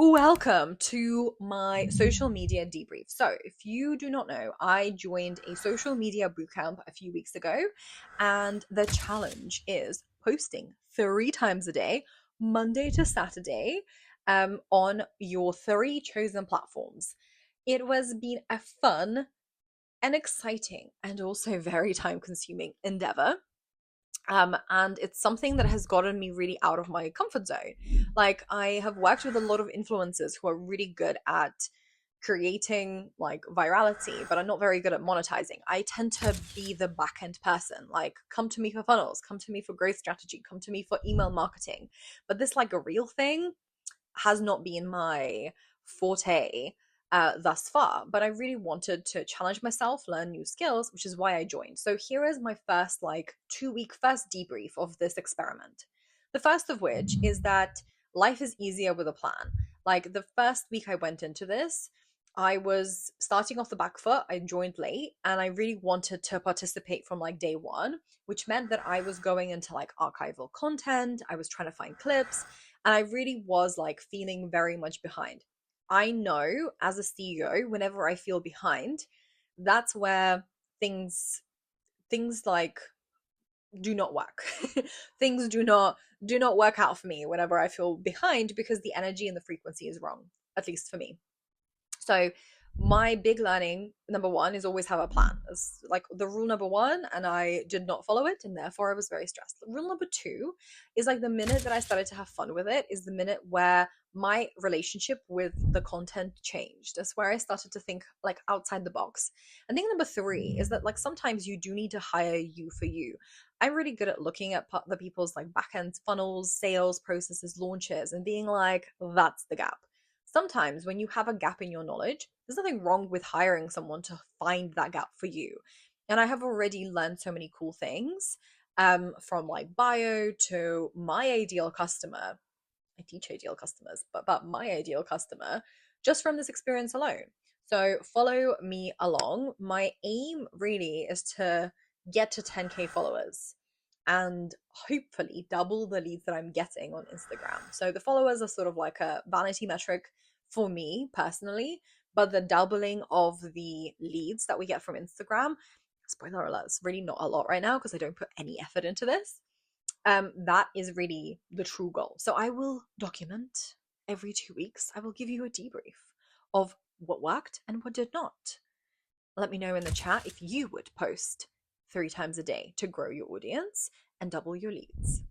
Welcome to my social media debrief. So, if you do not know, I joined a social media bootcamp a few weeks ago, and the challenge is posting 3 times a day, Monday to Saturday, on your three chosen platforms. It was been a fun and exciting and also very time consuming endeavor. And it's something that has gotten me really out of my comfort zone. Like, I have worked with a lot of influencers who are really good at creating like virality, but are not very good at monetizing. I tend to be the back end person. Like, come to me for funnels, come to me for growth strategy, come to me for email marketing. But this, like, a real thing has not been my forte thus far, but I really wanted to challenge myself, learn new skills, which is why I joined. So here is my first, like, 2 week first debrief of this experiment. The first of which is that life is easier with a plan. Like, the first week I went into this, I was starting off the back foot. I joined late and I really wanted to participate from like day one, which meant that I was going into like archival content. I was trying to find clips and I really was like feeling very much behind. I know as a CEO, whenever I feel behind, that's where things like do not work. Things do not work out for me whenever I feel behind because the energy and the frequency is wrong, at least for me. So my big learning number one is always have a plan. It's like the rule number one, and I did not follow it, and therefore I was very stressed. Rule number two is like the minute that I started to have fun with it is the minute where my relationship with the content changed. That's where I started to think like outside the box. And thing number three is that like sometimes you do need to hire you for you. I'm really good at looking at the people's like back end funnels, sales processes, launches, and being like, that's the gap. Sometimes when you have a gap in your knowledge, there's nothing wrong with hiring someone to find that gap for you. And I have already learned so many cool things, from like bio to my ideal customer. I teach ideal customers, but my ideal customer, just from this experience alone. So follow me along. My aim really is to get to 10K followers and hopefully double the leads that I'm getting on Instagram. So the followers are sort of like a vanity metric for me personally, but the doubling of the leads that we get from Instagram, spoiler alert, it's really not a lot right now because I don't put any effort into this. That is really the true goal. So I will document every 2 weeks. I will give you a debrief of what worked and what did not. Let me know in the chat if you would post 3 times a day to grow your audience and double your leads.